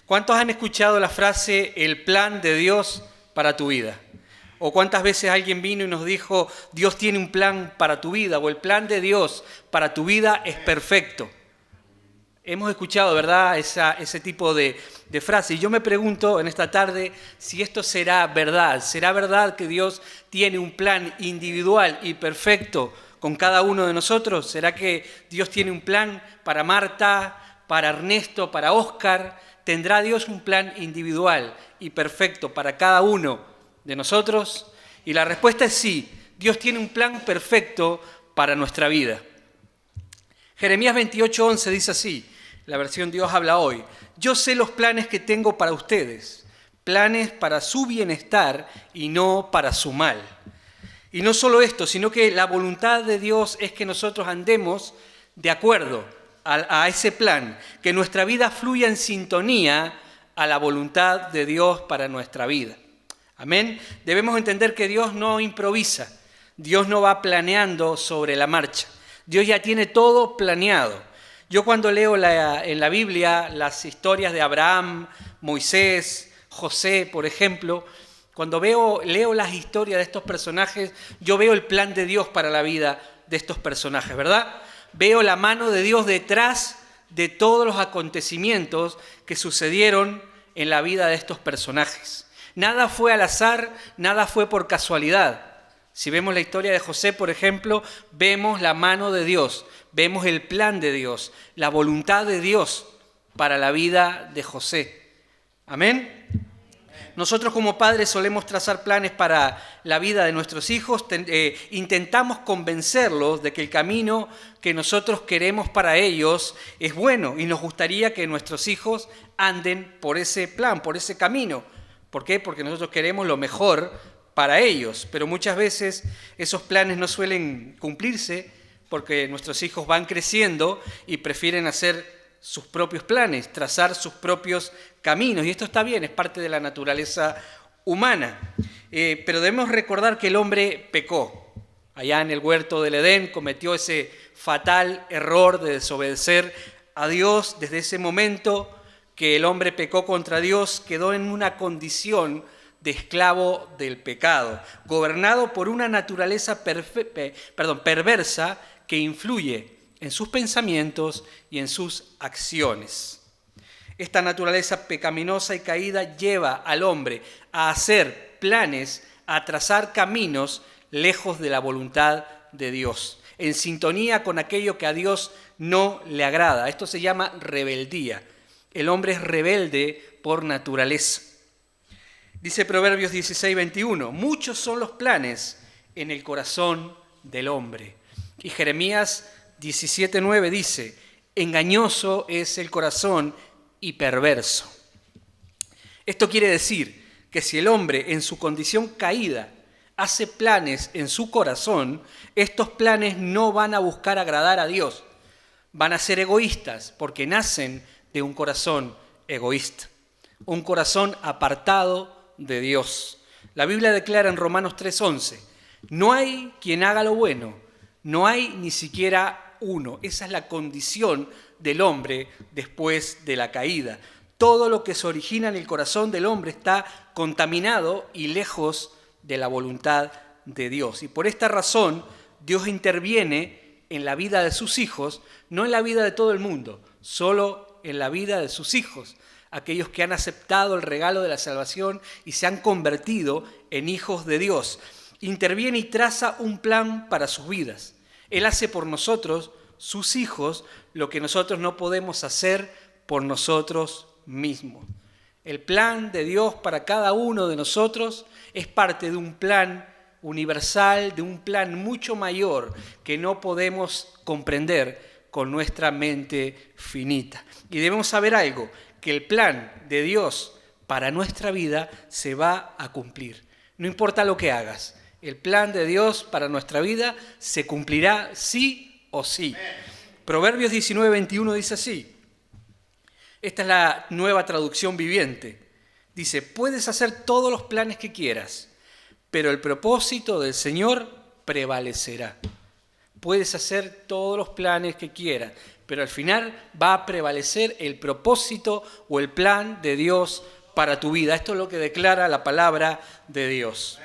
¿Cuántos han escuchado la frase el plan de Dios para tu vida? ¿O cuántas veces alguien vino y nos dijo Dios tiene un plan para tu vida o el plan de Dios para tu vida es perfecto? Hemos escuchado, ¿verdad?, ese tipo de frase. Y yo me pregunto en esta tarde si esto será verdad. ¿Será verdad que Dios tiene un plan individual y perfecto con cada uno de nosotros? ¿Será que Dios tiene un plan para Marta, para Ernesto, para Óscar? ¿Tendrá Dios un plan individual y perfecto para cada uno de nosotros? Y la respuesta es sí. Dios tiene un plan perfecto para nuestra vida. Jeremías 28:11 dice así, la versión Dios habla hoy: yo sé los planes que tengo para ustedes, planes para su bienestar y no para su mal. Y no solo esto, sino que la voluntad de Dios es que nosotros andemos de acuerdo a ese plan, que nuestra vida fluya en sintonía a la voluntad de Dios para nuestra vida. Amén. Debemos entender que Dios no improvisa, Dios no va planeando sobre la marcha. Dios ya tiene todo planeado. Yo cuando leo en la Biblia las historias de Abraham, Moisés, José, por ejemplo, cuando leo las historias de estos personajes, yo veo el plan de Dios para la vida de estos personajes, ¿verdad? Veo la mano de Dios detrás de todos los acontecimientos que sucedieron en la vida de estos personajes. Nada fue al azar, nada fue por casualidad. Si vemos la historia de José, por ejemplo, vemos la mano de Dios, vemos el plan de Dios, la voluntad de Dios para la vida de José. ¿Amén? Nosotros como padres solemos trazar planes para la vida de nuestros hijos, intentamos convencerlos de que el camino que nosotros queremos para ellos es bueno y nos gustaría que nuestros hijos anden por ese plan, por ese camino. ¿Por qué? Porque nosotros queremos lo mejor para ellos, pero muchas veces esos planes no suelen cumplirse porque nuestros hijos van creciendo y prefieren hacer sus propios planes, trazar sus propios caminos. Y esto está bien, es parte de la naturaleza humana. Pero debemos recordar que el hombre pecó. Allá en el huerto del Edén cometió ese fatal error de desobedecer a Dios. Desde ese momento que el hombre pecó contra Dios, quedó en una condición de esclavo del pecado, gobernado por una naturaleza perversa que influye en sus pensamientos y en sus acciones. Esta naturaleza pecaminosa y caída lleva al hombre a hacer planes, a trazar caminos lejos de la voluntad de Dios, en sintonía con aquello que a Dios no le agrada. Esto se llama rebeldía. El hombre es rebelde por naturaleza. Dice Proverbios 16:21, muchos son los planes en el corazón del hombre. Y Jeremías 17:9 dice, engañoso es el corazón y perverso. Esto quiere decir que si el hombre en su condición caída hace planes en su corazón, estos planes no van a buscar agradar a Dios, van a ser egoístas porque nacen de un corazón egoísta, un corazón apartado de Dios. La Biblia declara en Romanos 3:11, no hay quien haga lo bueno, no hay ni siquiera uno. Esa es la condición del hombre después de la caída. Todo lo que se origina en el corazón del hombre está contaminado y lejos de la voluntad de Dios. Y por esta razón Dios interviene en la vida de sus hijos, no en la vida de todo el mundo, solo en la vida de sus hijos, aquellos que han aceptado el regalo de la salvación y se han convertido en hijos de Dios. Interviene y traza un plan para sus vidas. Él hace por nosotros, sus hijos, lo que nosotros no podemos hacer por nosotros mismos. El plan de Dios para cada uno de nosotros es parte de un plan universal, de un plan mucho mayor que no podemos comprender con nuestra mente finita. Y debemos saber algo, que el plan de Dios para nuestra vida se va a cumplir. No importa lo que hagas, el plan de Dios para nuestra vida se cumplirá sí o sí. Proverbios 19:21 dice así. Esta es la nueva traducción viviente. Dice, puedes hacer todos los planes que quieras, pero el propósito del Señor prevalecerá. Puedes hacer todos los planes que quieras, pero al final va a prevalecer el propósito o el plan de Dios para tu vida. Esto es lo que declara la palabra de Dios.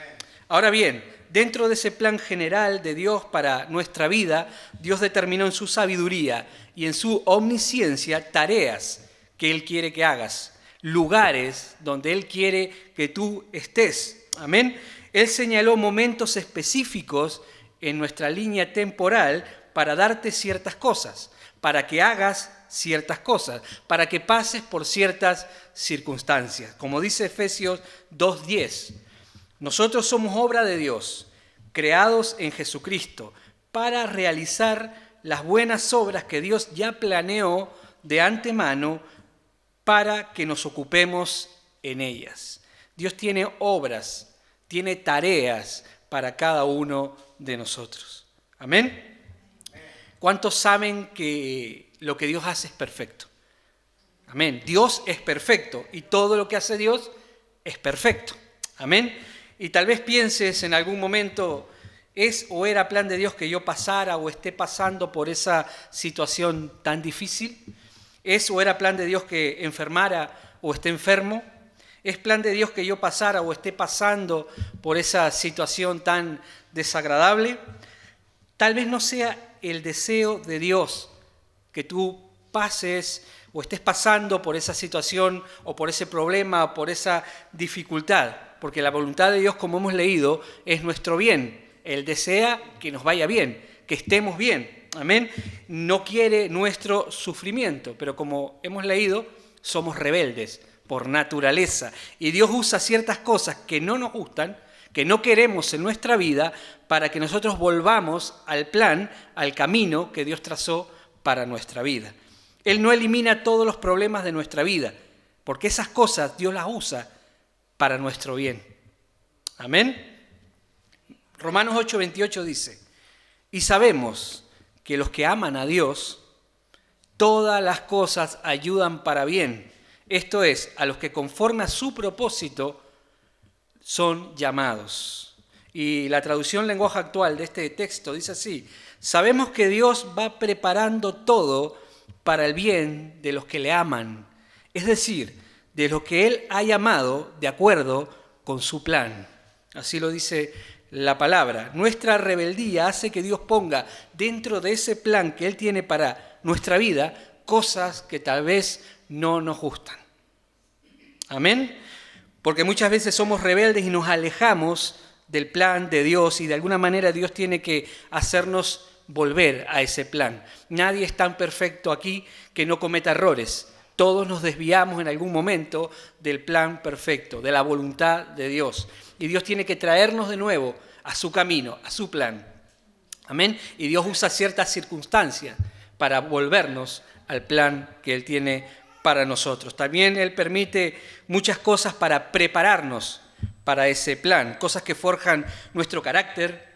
Ahora bien, dentro de ese plan general de Dios para nuestra vida, Dios determinó en su sabiduría y en su omnisciencia tareas que Él quiere que hagas, lugares donde Él quiere que tú estés. Amén. Él señaló momentos específicos en nuestra línea temporal para darte ciertas cosas, para que hagas ciertas cosas, para que pases por ciertas circunstancias. Como dice Efesios 2:10, nosotros somos obra de Dios, creados en Jesucristo, para realizar las buenas obras que Dios ya planeó de antemano para que nos ocupemos en ellas. Dios tiene obras, tiene tareas para cada uno de nosotros. ¿Amén? ¿Cuántos saben que lo que Dios hace es perfecto? Amén. Dios es perfecto y todo lo que hace Dios es perfecto. Amén. Y tal vez pienses en algún momento, ¿es o era plan de Dios que yo pasara o esté pasando por esa situación tan difícil? ¿Es o era plan de Dios que enfermara o esté enfermo? ¿Es plan de Dios que yo pasara o esté pasando por esa situación tan desagradable? Tal vez no sea el deseo de Dios que tú pases o estés pasando por esa situación o por ese problema o por esa dificultad, porque la voluntad de Dios, como hemos leído, es nuestro bien. Él desea que nos vaya bien, que estemos bien. Amén. No quiere nuestro sufrimiento, pero como hemos leído, somos rebeldes por naturaleza. Y Dios usa ciertas cosas que no nos gustan, que no queremos en nuestra vida, para que nosotros volvamos al plan, al camino que Dios trazó para nuestra vida. Él no elimina todos los problemas de nuestra vida, porque esas cosas Dios las usa para nuestro bien. Amén. Romanos 8:28 dice, y sabemos que los que aman a Dios, todas las cosas ayudan para bien. Esto es, a los que conforme a su propósito son llamados. Y la traducción lenguaje actual de este texto dice así, sabemos que Dios va preparando todo para el bien de los que le aman, es decir, de los que Él ha llamado de acuerdo con su plan. Así lo dice la palabra. Nuestra rebeldía hace que Dios ponga dentro de ese plan que Él tiene para nuestra vida cosas que tal vez no nos gustan. Amén. Porque muchas veces somos rebeldes y nos alejamos del plan de Dios y de alguna manera Dios tiene que hacernos volver a ese plan. Nadie es tan perfecto aquí que no cometa errores. Todos nos desviamos en algún momento del plan perfecto, de la voluntad de Dios. Y Dios tiene que traernos de nuevo a su camino, a su plan. Amén. Y Dios usa ciertas circunstancias para volvernos al plan que Él tiene para nosotros. También Él permite muchas cosas para prepararnos para ese plan. Cosas que forjan nuestro carácter,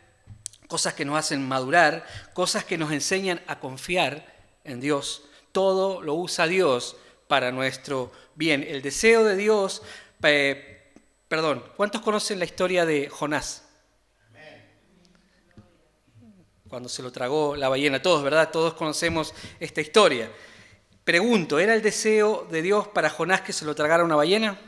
cosas que nos hacen madurar, cosas que nos enseñan a confiar en Dios. Todo lo usa Dios para nuestro bien. El deseo de Dios, ¿cuántos conocen la historia de Jonás? Cuando se lo tragó la ballena, todos, ¿verdad? Todos conocemos esta historia. Pregunto, ¿era el deseo de Dios para Jonás que se lo tragara una ballena?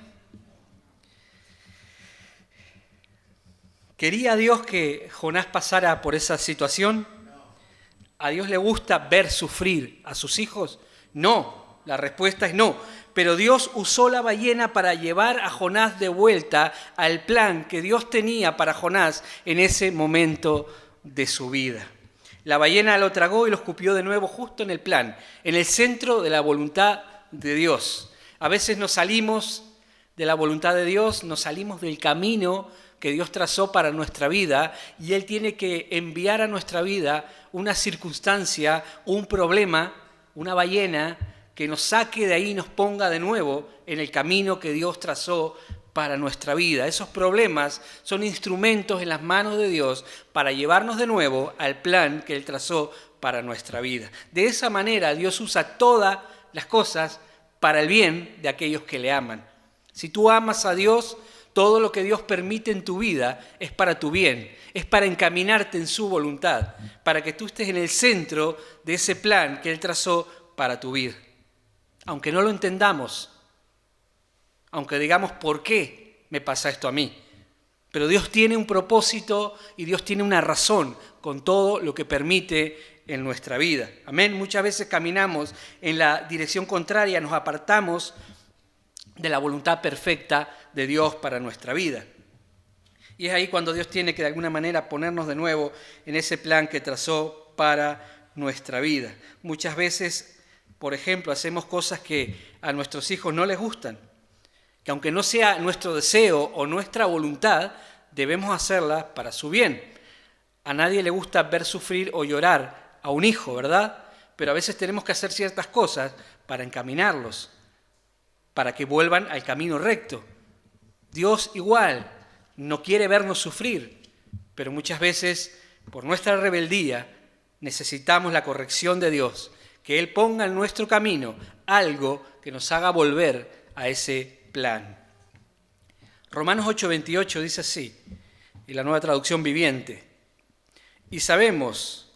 ¿Quería Dios que Jonás pasara por esa situación? ¿A Dios le gusta ver sufrir a sus hijos? No, la respuesta es no. Pero Dios usó la ballena para llevar a Jonás de vuelta al plan que Dios tenía para Jonás en ese momento de su vida. La ballena lo tragó y lo escupió de nuevo justo en el plan, en el centro de la voluntad de Dios. A veces nos salimos de la voluntad de Dios, nos salimos del camino que Dios trazó para nuestra vida y Él tiene que enviar a nuestra vida una circunstancia, un problema, una ballena que nos saque de ahí y nos ponga de nuevo en el camino que Dios trazó para nuestra vida. Esos problemas son instrumentos en las manos de Dios para llevarnos de nuevo al plan que Él trazó para nuestra vida. De esa manera Dios usa todas las cosas para el bien de aquellos que le aman. Si tú amas a Dios, Todo lo que Dios permite en tu vida es para tu bien, es para encaminarte en su voluntad, para que tú estés en el centro de ese plan que Él trazó para tu vida. Aunque no lo entendamos, aunque digamos, ¿por qué me pasa esto a mí? Pero Dios tiene un propósito y Dios tiene una razón con todo lo que permite en nuestra vida. Amén. Muchas veces caminamos en la dirección contraria, nos apartamos de la voluntad perfecta de Dios para nuestra vida. Y es ahí cuando Dios tiene que de alguna manera ponernos de nuevo en ese plan que trazó para nuestra vida. Muchas veces, por ejemplo, hacemos cosas que a nuestros hijos no les gustan, que aunque no sea nuestro deseo o nuestra voluntad, debemos hacerla para su bien. A nadie le gusta ver sufrir o llorar a un hijo, ¿verdad? Pero a veces tenemos que hacer ciertas cosas para encaminarlos, para que vuelvan al camino recto. Dios igual no quiere vernos sufrir, pero muchas veces por nuestra rebeldía necesitamos la corrección de Dios, que Él ponga en nuestro camino algo que nos haga volver a ese plan. Romanos 8:28 dice así, en la Nueva Traducción Viviente: y sabemos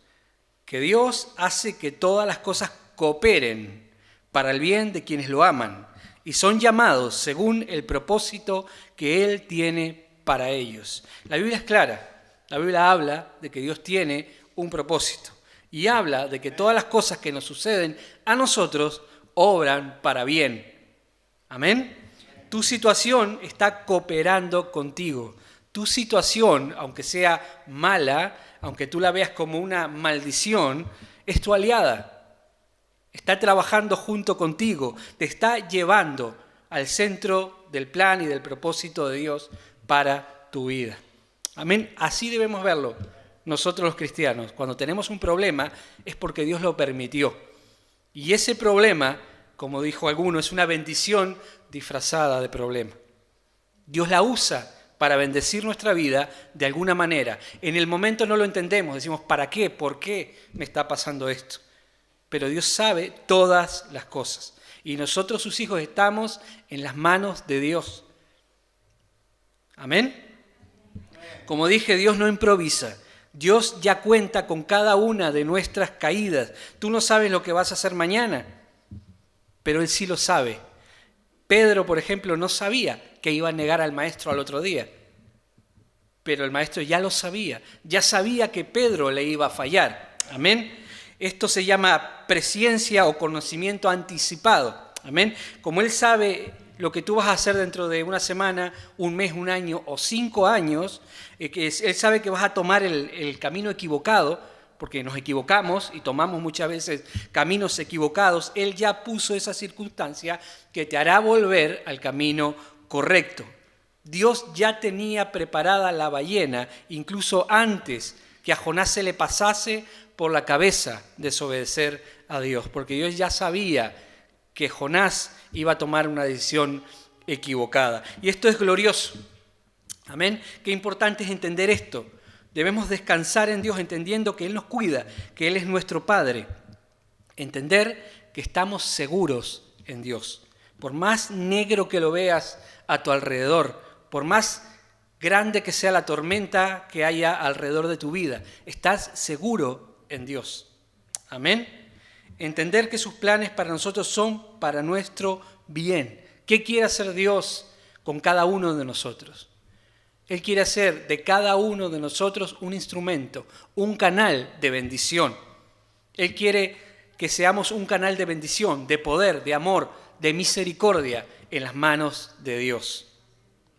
que Dios hace que todas las cosas cooperen para el bien de quienes lo aman y son llamados según el propósito que Él tiene para ellos. La Biblia es clara. La Biblia habla de que Dios tiene un propósito y habla de que todas las cosas que nos suceden a nosotros obran para bien. Amén. Tu situación está cooperando contigo. Tu situación, aunque sea mala, aunque tú la veas como una maldición, es tu aliada. Está trabajando junto contigo, te está llevando al centro del plan y del propósito de Dios para tu vida. Amén. Así debemos verlo nosotros los cristianos. Cuando tenemos un problema es porque Dios lo permitió. Y ese problema, como dijo alguno, es una bendición disfrazada de problema. Dios la usa para bendecir nuestra vida de alguna manera. En el momento no lo entendemos, decimos, ¿para qué? ¿Por qué me está pasando esto? Pero Dios sabe todas las cosas. Y nosotros, sus hijos, estamos en las manos de Dios. Amén. Como dije, Dios no improvisa. Dios ya cuenta con cada una de nuestras caídas. Tú no sabes lo que vas a hacer mañana, pero Él sí lo sabe. Pedro, por ejemplo, no sabía que iba a negar al maestro al otro día. Pero el maestro ya lo sabía. Ya sabía que Pedro le iba a fallar. Amén. Esto se llama presciencia o conocimiento anticipado. Amén. Como Él sabe lo que tú vas a hacer dentro de una semana, un mes, un año o 5 años, Él sabe que vas a tomar el camino equivocado, porque nos equivocamos y tomamos muchas veces caminos equivocados. Él ya puso esa circunstancia que te hará volver al camino correcto. Dios ya tenía preparada la ballena, incluso antes que a Jonás se le pasase por la cabeza desobedecer a Dios, porque Dios ya sabía que Jonás iba a tomar una decisión equivocada. Y esto es glorioso. Amén. Qué importante es entender esto. Debemos descansar en Dios entendiendo que Él nos cuida, que Él es nuestro Padre. Entender que estamos seguros en Dios. Por más negro que lo veas a tu alrededor, por más grande que sea la tormenta que haya alrededor de tu vida, estás seguro en Dios. Amén. Entender que sus planes para nosotros son para nuestro bien. ¿Qué quiere hacer Dios con cada uno de nosotros? Él quiere hacer de cada uno de nosotros un instrumento, un canal de bendición. Él quiere que seamos un canal de bendición, de poder, de amor, de misericordia en las manos de Dios.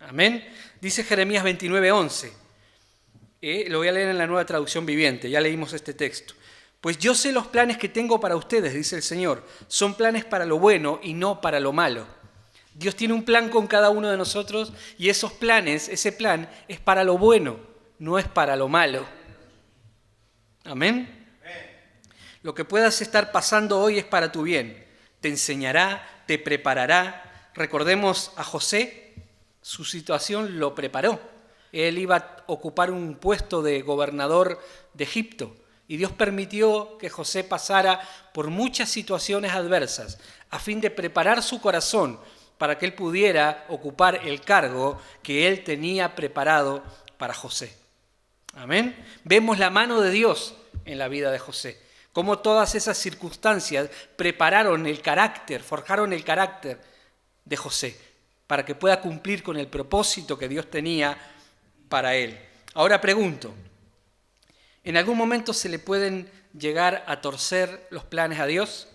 Amén. Dice Jeremías 29:11. Lo voy a leer en la Nueva Traducción Viviente, ya leímos este texto. Pues yo sé los planes que tengo para ustedes, dice el Señor. Son planes para lo bueno y no para lo malo. Dios tiene un plan con cada uno de nosotros y esos planes, ese plan es para lo bueno, no es para lo malo. Amén. Lo que puedas estar pasando hoy es para tu bien. Te enseñará, te preparará. Recordemos a José, su situación lo preparó. Él iba a ocupar un puesto de gobernador de Egipto y Dios permitió que José pasara por muchas situaciones adversas a fin de preparar su corazón para que él pudiera ocupar el cargo que él tenía preparado para José. Amén. Vemos la mano de Dios en la vida de José. Cómo todas esas circunstancias prepararon el carácter, forjaron el carácter de José para que pueda cumplir con el propósito que Dios tenía para él. Ahora pregunto, ¿en algún momento se le pueden llegar a torcer los planes a Dios?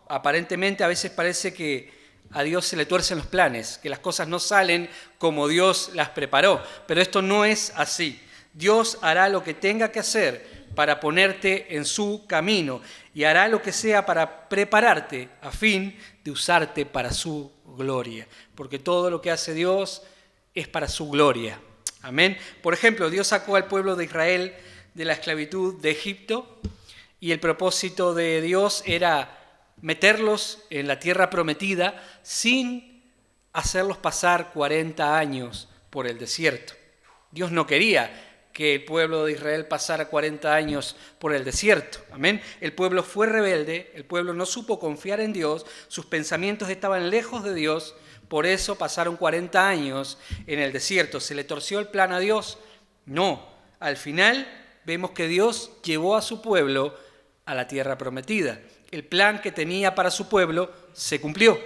Aparentemente a veces parece que a Dios se le tuercen los planes, que las cosas no salen como Dios las preparó, pero esto no es así. Dios hará lo que tenga que hacer para ponerte en su camino y hará lo que sea para prepararte a fin de usarte para su gloria, porque todo lo que hace Dios es para su gloria. Amén. Por ejemplo, Dios sacó al pueblo de Israel de la esclavitud de Egipto y el propósito de Dios era meterlos en la tierra prometida sin hacerlos pasar 40 años por el desierto. Dios no quería que el pueblo de Israel pasara 40 años por el desierto. Amén. El pueblo fue rebelde, el pueblo no supo confiar en Dios, sus pensamientos estaban lejos de Dios, por eso pasaron 40 años en el desierto. ¿Se le torció el plan a Dios? No. Al final vemos que Dios llevó a su pueblo a la tierra prometida. El plan que tenía para su pueblo se cumplió.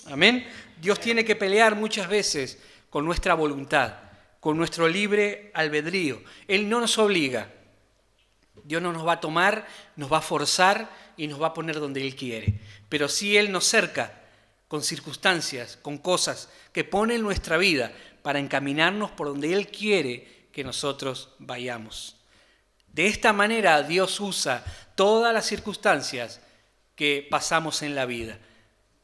Amén. Dios tiene que pelear muchas veces con nuestra voluntad, con nuestro libre albedrío. Él no nos obliga. Dios no nos va a tomar, nos va a forzar y nos va a poner donde Él quiere. Pero sí Él nos cerca con circunstancias, con cosas que pone en nuestra vida para encaminarnos por donde Él quiere que nosotros vayamos. De esta manera Dios usa todas las circunstancias que pasamos en la vida.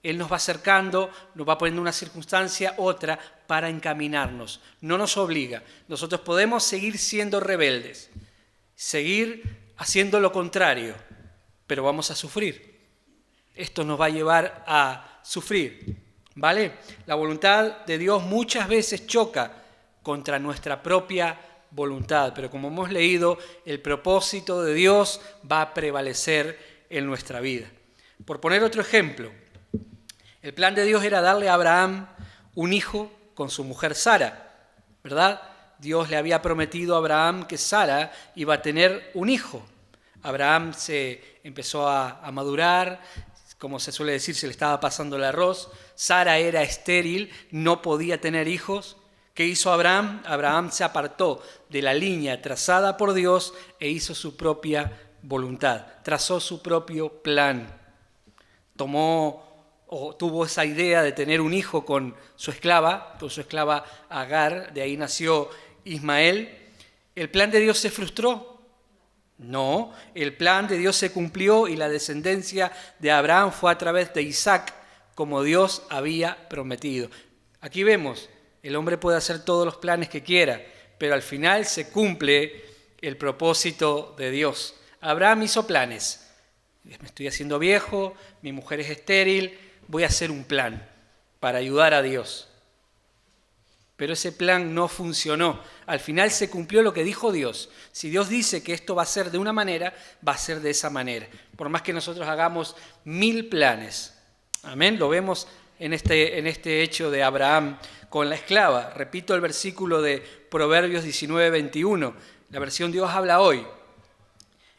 Él nos va acercando, nos va poniendo una circunstancia, otra, para encaminarnos. No nos obliga. Nosotros podemos seguir siendo rebeldes, seguir haciendo lo contrario, pero vamos a sufrir. Esto nos va a llevar a sufrir, ¿vale? La voluntad de Dios muchas veces choca contra nuestra propia voluntad, pero como hemos leído, el propósito de Dios va a prevalecer en nuestra vida. Por poner otro ejemplo, el plan de Dios era darle a Abraham un hijo con su mujer Sara, ¿verdad? Dios le había prometido a Abraham que Sara iba a tener un hijo. Abraham se empezó a madurar, como se suele decir, se le estaba pasando el arroz. Sara era estéril, no podía tener hijos. ¿Qué hizo Abraham? Abraham se apartó de la línea trazada por Dios e hizo su propia voluntad, trazó su propio plan. Tuvo esa idea de tener un hijo con su esclava Agar, de ahí nació Ismael. ¿El plan de Dios se frustró? No, el plan de Dios se cumplió y la descendencia de Abraham fue a través de Isaac, como Dios había prometido. Aquí vemos, el hombre puede hacer todos los planes que quiera, pero al final se cumple el propósito de Dios. Abraham hizo planes. Me estoy haciendo viejo, mi mujer es estéril, voy a hacer un plan para ayudar a Dios. Pero ese plan no funcionó. Al final se cumplió lo que dijo Dios. Si Dios dice que esto va a ser de una manera, va a ser de esa manera. Por más que nosotros hagamos 1000 planes. Amén. Lo vemos en este hecho de Abraham con la esclava. Repito el versículo de Proverbios 19:21. La versión Dios habla hoy.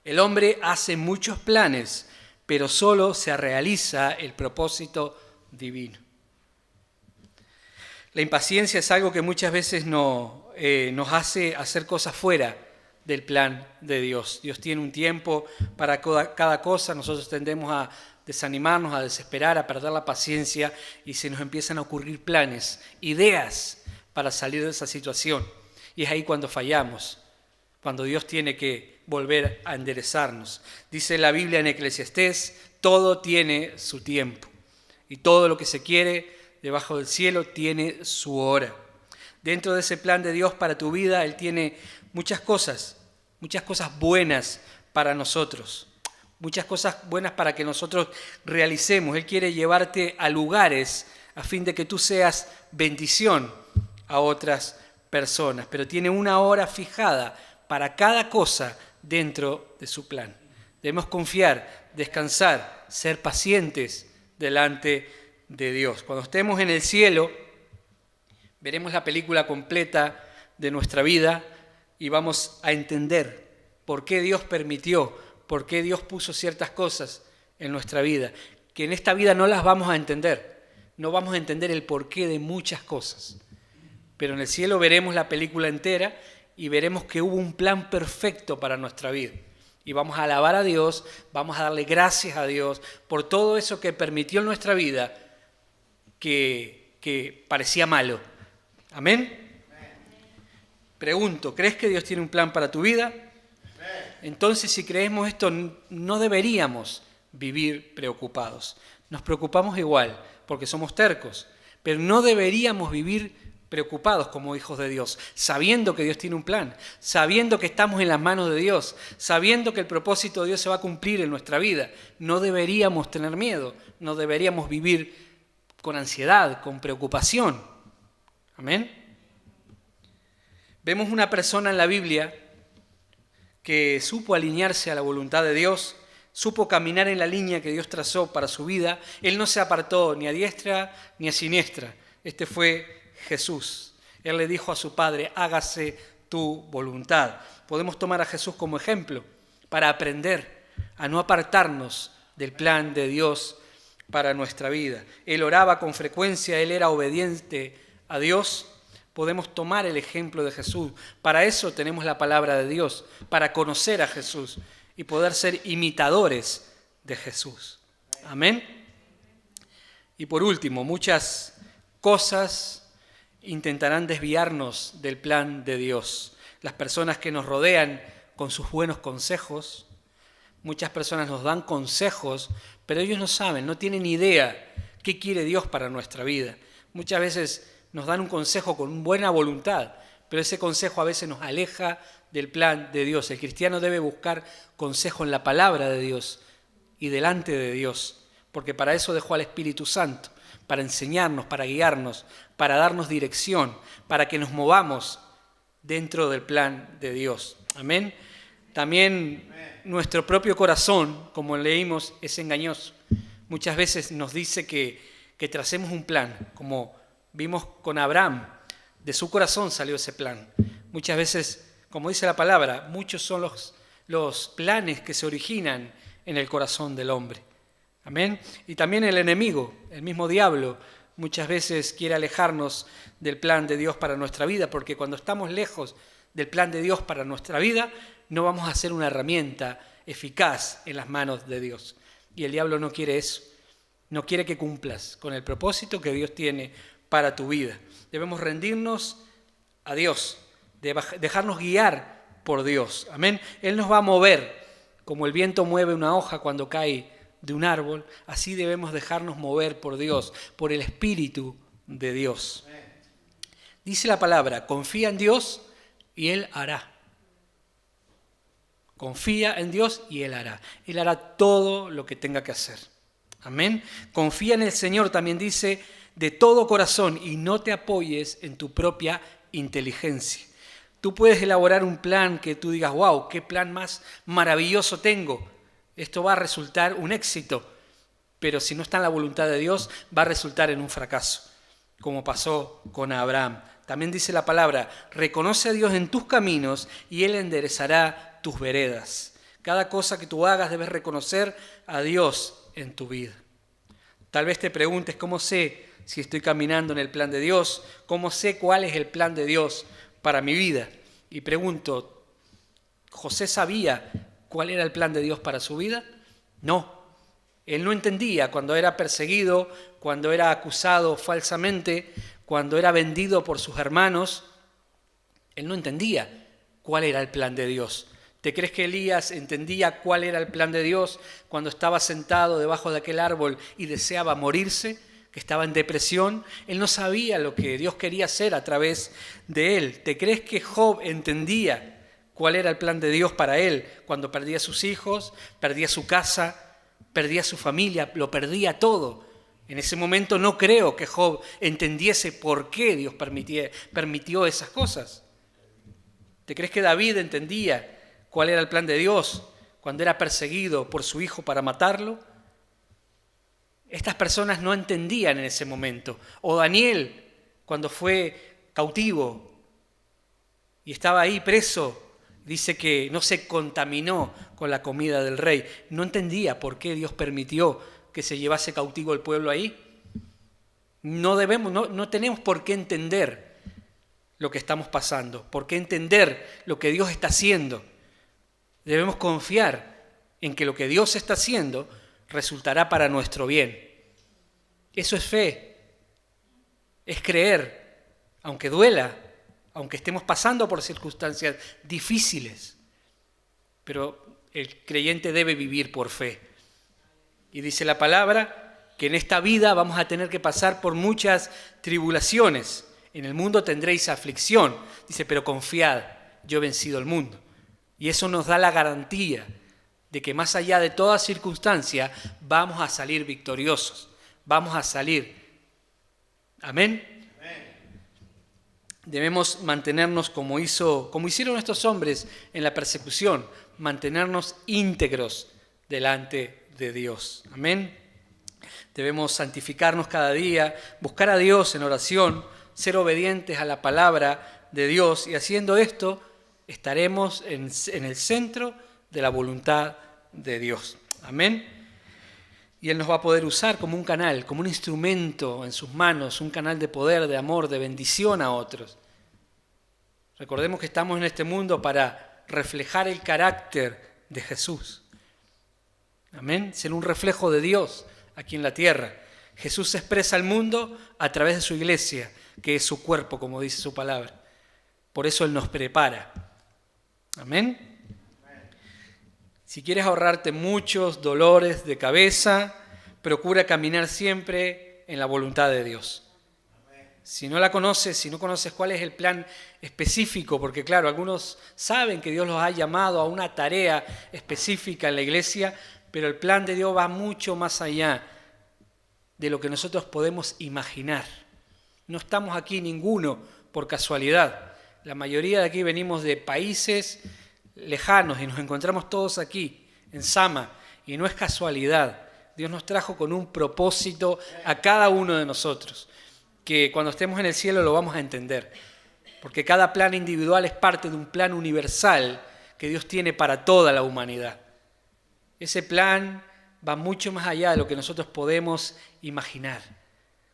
El hombre hace muchos planes, pero solo se realiza el propósito divino. La impaciencia es algo que muchas veces nos hace hacer cosas fuera del plan de Dios. Dios tiene un tiempo para cada cosa, nosotros tendemos a desanimarnos, a desesperar, a perder la paciencia y se nos empiezan a ocurrir planes, ideas para salir de esa situación. Y es ahí cuando fallamos, cuando Dios tiene que volver a enderezarnos. Dice la Biblia en Eclesiastés, todo tiene su tiempo y todo lo que se quiere debajo del cielo tiene su hora. Dentro de ese plan de Dios para tu vida, Él tiene muchas cosas buenas para nosotros, muchas cosas buenas para que nosotros realicemos. Él quiere llevarte a lugares a fin de que tú seas bendición a otras personas, pero tiene una hora fijada para cada cosa dentro de su plan. Debemos confiar, descansar, ser pacientes delante de Dios. Cuando estemos en el cielo, veremos la película completa de nuestra vida y vamos a entender por qué Dios permitió, por qué Dios puso ciertas cosas en nuestra vida, que en esta vida no las vamos a entender, no vamos a entender el porqué de muchas cosas, pero en el cielo veremos la película entera y veremos que hubo un plan perfecto para nuestra vida. Y vamos a alabar a Dios, vamos a darle gracias a Dios por todo eso que permitió en nuestra vida que parecía malo. ¿Amén? Pregunto, ¿crees que Dios tiene un plan para tu vida? Entonces, si creemos esto, no deberíamos vivir preocupados. Nos preocupamos igual, porque somos tercos, pero no deberíamos vivir preocupados como hijos de Dios, sabiendo que Dios tiene un plan, sabiendo que estamos en las manos de Dios, sabiendo que el propósito de Dios se va a cumplir en nuestra vida. No deberíamos tener miedo, no deberíamos vivir con ansiedad, con preocupación. ¿Amén? Vemos una persona en la Biblia que supo alinearse a la voluntad de Dios, supo caminar en la línea que Dios trazó para su vida. Él no se apartó ni a diestra ni a siniestra. Este fue Jesús. Él le dijo a su Padre, hágase tu voluntad. Podemos tomar a Jesús como ejemplo para aprender a no apartarnos del plan de Dios para nuestra vida. Él oraba con frecuencia, él era obediente a Dios. Podemos tomar el ejemplo de Jesús. Para eso tenemos la palabra de Dios, para conocer a Jesús y poder ser imitadores de Jesús. Amén. Y por último, muchas cosas intentarán desviarnos del plan de Dios. Las personas que nos rodean con sus buenos consejos, muchas personas nos dan consejos, pero ellos no saben, no tienen idea qué quiere Dios para nuestra vida. Muchas veces nos dan un consejo con buena voluntad, pero ese consejo a veces nos aleja del plan de Dios. El cristiano debe buscar consejo en la palabra de Dios y delante de Dios, porque para eso dejó al Espíritu Santo, para enseñarnos, para guiarnos, para darnos dirección, para que nos movamos dentro del plan de Dios. Amén. También nuestro propio corazón, como leímos, es engañoso. Muchas veces nos dice que tracemos un plan, como vimos con Abraham. De su corazón salió ese plan. Muchas veces, como dice la palabra, muchos son los planes que se originan en el corazón del hombre. Amén. Y también el enemigo, el mismo diablo, muchas veces quiere alejarnos del plan de Dios para nuestra vida, porque cuando estamos lejos del plan de Dios para nuestra vida, no vamos a ser una herramienta eficaz en las manos de Dios. Y el diablo no quiere eso. No quiere que cumplas con el propósito que Dios tiene para tu vida. Debemos rendirnos a Dios, dejarnos guiar por Dios. Amén. Él nos va a mover, como el viento mueve una hoja cuando cae de un árbol, así debemos dejarnos mover por Dios, por el Espíritu de Dios. Dice la palabra, confía en Dios y Él hará. Confía en Dios y Él hará. Él hará todo lo que tenga que hacer. Amén. Confía en el Señor, también dice, de todo corazón y no te apoyes en tu propia inteligencia. Tú puedes elaborar un plan que tú digas, wow, qué plan más maravilloso tengo. Esto va a resultar un éxito, pero si no está en la voluntad de Dios, va a resultar en un fracaso, como pasó con Abraham. También dice la palabra, reconoce a Dios en tus caminos y Él enderezará tus veredas. Cada cosa que tú hagas debes reconocer a Dios en tu vida. Tal vez te preguntes, ¿cómo sé si estoy caminando en el plan de Dios? ¿Cómo sé cuál es el plan de Dios para mi vida? Y pregunto, ¿José sabía cuál era el plan de Dios para su vida? No. Él no entendía cuando era perseguido, cuando era acusado falsamente, cuando era vendido por sus hermanos. Él no entendía cuál era el plan de Dios. ¿Te crees que Elías entendía cuál era el plan de Dios cuando estaba sentado debajo de aquel árbol y deseaba morirse, que estaba en depresión? Él no sabía lo que Dios quería hacer a través de él. ¿Te crees que Job entendía cuál era el plan de Dios para él cuando perdía a sus hijos, perdía su casa, perdía su familia, lo perdía todo? En ese momento no creo que Job entendiese por qué Dios permitió esas cosas. ¿Te crees que David entendía cuál era el plan de Dios cuando era perseguido por su hijo para matarlo? Estas personas no entendían en ese momento. O Daniel, cuando fue cautivo y estaba ahí preso, dice que no se contaminó con la comida del rey. No entendía por qué Dios permitió que se llevase cautivo el pueblo ahí. No tenemos por qué entender lo que estamos pasando, por qué entender lo que Dios está haciendo. Debemos confiar en que lo que Dios está haciendo resultará para nuestro bien. Eso es fe, es creer, aunque duela, aunque estemos pasando por circunstancias difíciles, pero el creyente debe vivir por fe. Y dice la palabra que en esta vida vamos a tener que pasar por muchas tribulaciones. En el mundo tendréis aflicción. Dice, pero confiad, yo he vencido el mundo. Y eso nos da la garantía de que más allá de toda circunstancia vamos a salir victoriosos. Vamos a salir. Amén. Debemos mantenernos como hicieron estos hombres en la persecución, mantenernos íntegros delante de Dios. Amén. Debemos santificarnos cada día, buscar a Dios en oración, ser obedientes a la palabra de Dios, y haciendo esto estaremos en el centro de la voluntad de Dios. Amén. Y Él nos va a poder usar como un canal, como un instrumento en sus manos, un canal de poder, de amor, de bendición a otros. Recordemos que estamos en este mundo para reflejar el carácter de Jesús. Amén. Ser un reflejo de Dios aquí en la tierra. Jesús se expresa al mundo a través de su iglesia, que es su cuerpo, como dice su palabra. Por eso Él nos prepara. Amén. Si quieres ahorrarte muchos dolores de cabeza, procura caminar siempre en la voluntad de Dios. Si no la conoces, si no conoces cuál es el plan específico, porque claro, algunos saben que Dios los ha llamado a una tarea específica en la iglesia, pero el plan de Dios va mucho más allá de lo que nosotros podemos imaginar. No estamos aquí ninguno por casualidad. La mayoría de aquí venimos de países lejanos y nos encontramos todos aquí, en Sama, y no es casualidad. Dios nos trajo con un propósito a cada uno de nosotros, que cuando estemos en el cielo lo vamos a entender, porque cada plan individual es parte de un plan universal que Dios tiene para toda la humanidad. Ese plan va mucho más allá de lo que nosotros podemos imaginar.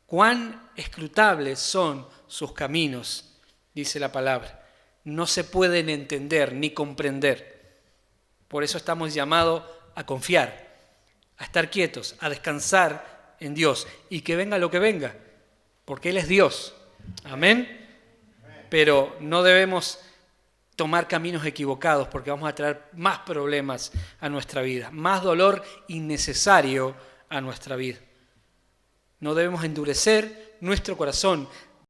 Cuán escrutables son sus caminos, dice la palabra. No se pueden entender ni comprender. Por eso estamos llamados a confiar, a estar quietos, a descansar en Dios y que venga lo que venga, porque Él es Dios. Amén. Pero no debemos tomar caminos equivocados porque vamos a traer más problemas a nuestra vida, más dolor innecesario a nuestra vida. No debemos endurecer nuestro corazón,